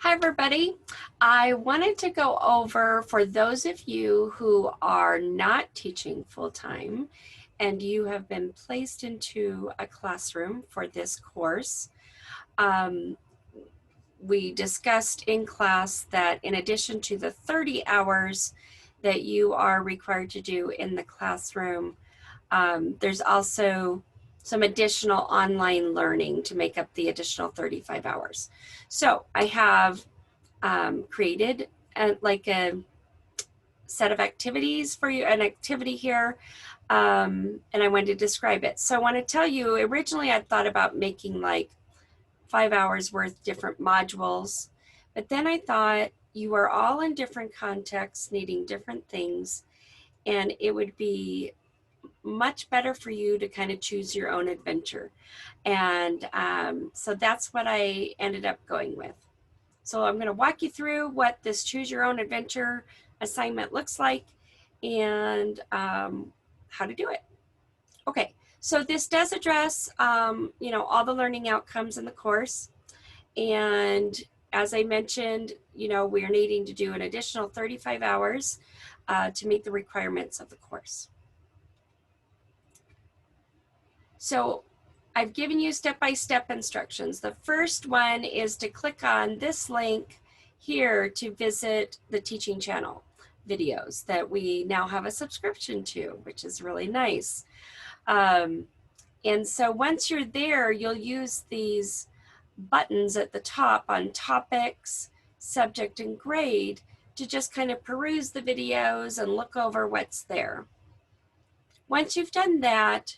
Hi, everybody. I wanted to go over, for those of you who are not teaching full-time and you have been placed into a classroom for this course, we discussed in class that in addition to the 30 hours that you are required to do in the classroom, there's also some additional online learning to make up the additional 35 hours. So I have created a set of activities for you, an activity here, and I wanted to describe it. So I want to tell you, originally I thought about making like 5 hours worth different modules, but then I thought you are all in different contexts needing different things, and it would be much better for you to kind of choose your own adventure. And so that's what I ended up going with. So I'm going to walk you through what this choose your own adventure assignment looks like and how to do it. Okay, so this does address, all the learning outcomes in the course. And as I mentioned, we're needing to do an additional 35 hours to meet the requirements of the course. So I've given you step-by-step instructions. The first one is to click on this link here to visit the teaching channel videos that we now have a subscription to, which is really nice. And so once you're there, you'll use these buttons at the top on topics, subject, and grade to just kind of peruse the videos and look over what's there. Once you've done that,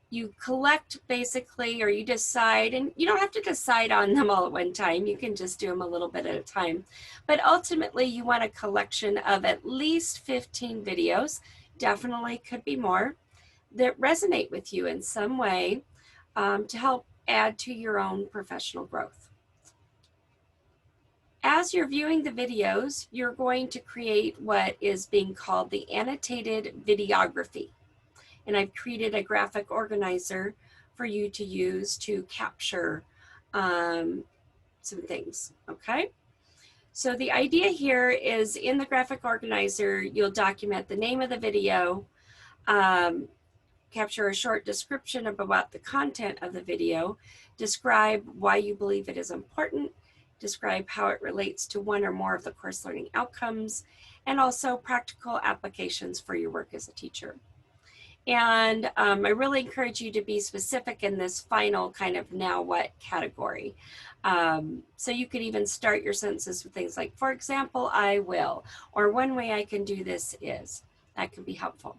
you collect basically, or you decide, and you don't have to decide on them all at one time. You can just do them a little bit at a time. But ultimately, you want a collection of at least 15 videos, definitely could be more, that resonate with you in some way to help add to your own professional growth. As you're viewing the videos, you're going to create what is being called the annotated videography. And I've created a graphic organizer for you to use to capture some things, okay? So the idea here is in the graphic organizer, you'll document the name of the video, capture a short description about the content of the video, describe why you believe it is important, describe how it relates to one or more of the course learning outcomes, and also practical applications for your work as a teacher. And I really encourage you to be specific in this final kind of now what category. So you could even start your sentences with things like, for example, I will, or one way I can do this is. That could be helpful.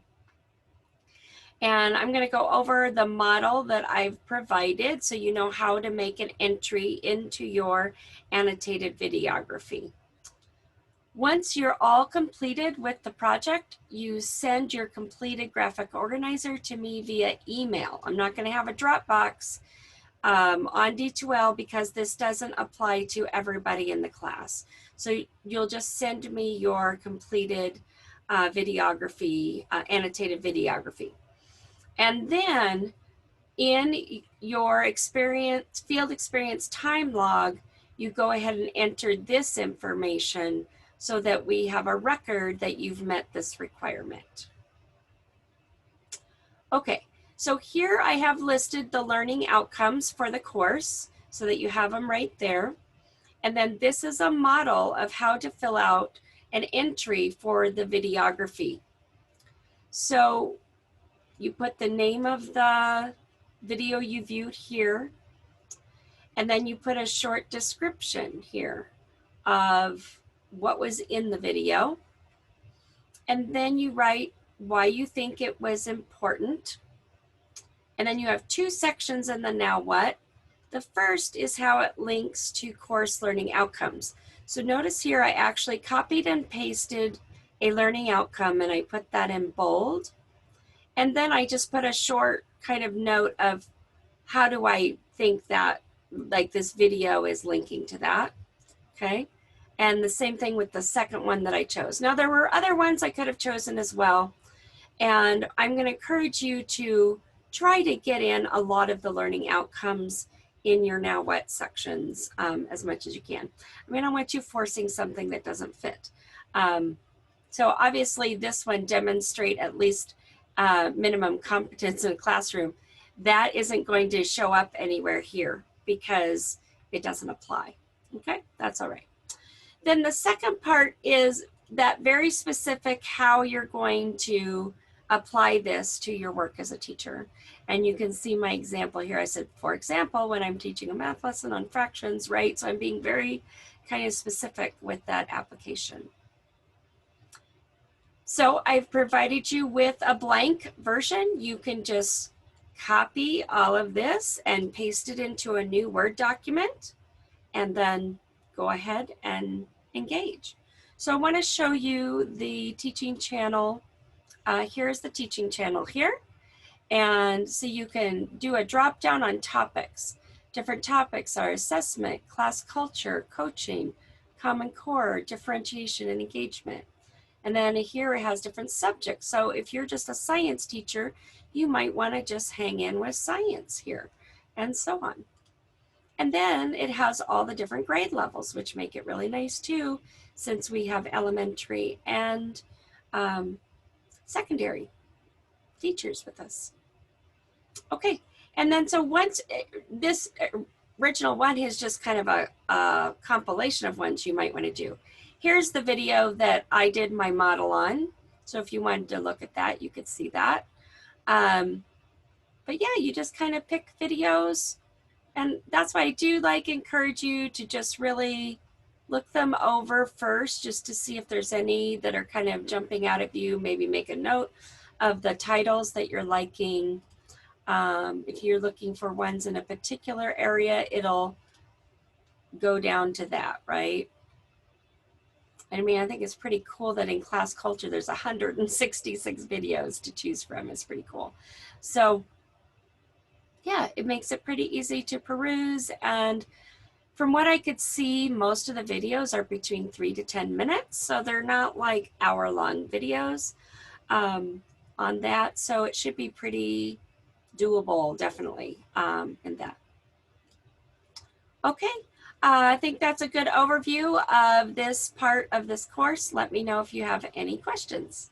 And I'm going to go over the model that I've provided so you know how to make an entry into your annotated videography. Once you're all completed with the project, you send your completed graphic organizer to me via email. I'm not going to have a Dropbox on D2L because this doesn't apply to everybody in the class. So you'll just send me your completed videography, annotated videography. And then in your field experience time log, you go ahead and enter this information so that we have a record that you've met this requirement. Okay, so here I have listed the learning outcomes for the course so that you have them right there. And then this is a model of how to fill out an entry for the videography. So you put the name of the video you viewed here, and then you put a short description here of what was in the video. And then you write why you think it was important. And then you have two sections in the now what. The first is how it links to course learning outcomes. So notice here I actually copied and pasted a learning outcome and I put that in bold. And then I just put a short kind of note of how do I think that like this video is linking to that, okay? And the same thing with the second one that I chose. Now there were other ones I could have chosen as well. And I'm going to encourage you to try to get in a lot of the learning outcomes in your now what sections as much as you can. I mean, I don't want you forcing something that doesn't fit. So obviously this one demonstrate at least minimum competence in a classroom. That isn't going to show up anywhere here because it doesn't apply. Okay, that's all right. Then the second part is that very specific how you're going to apply this to your work as a teacher. And you can see my example here. I said, for example, when I'm teaching a math lesson on fractions, right? So I'm being very kind of specific with that application. So I've provided you with a blank version. You can just copy all of this and paste it into a new Word document and then go ahead and engage. So I want to show you the teaching channel. Here's the teaching channel here. And so you can do a drop down on topics. Different topics are assessment, class culture, coaching, Common Core, differentiation and engagement. And then here it has different subjects. So if you're just a science teacher, you might want to just hang in with science here and so on. And then it has all the different grade levels, which make it really nice too, since we have elementary and secondary teachers with us. Okay, and then so once this original one is just kind of a compilation of ones you might want to do. Here's the video that I did my model on. So if you wanted to look at that, you could see that. But yeah, you just kind of pick videos. And that's why I do encourage you to just really look them over first, just to see if there's any that are kind of jumping out at you. Maybe make a note of the titles that you're liking. If you're looking for ones in a particular area, it'll go down to that, right? I mean, I think it's pretty cool that in class culture, there's 166 videos to choose from. It's pretty cool. So yeah, it makes it pretty easy to peruse. And from what I could see, most of the videos are between 3 to 10 minutes. So they're not like hour-long videos on that. So it should be pretty doable, definitely, in that. Okay, I think that's a good overview of this part of this course. Let me know if you have any questions.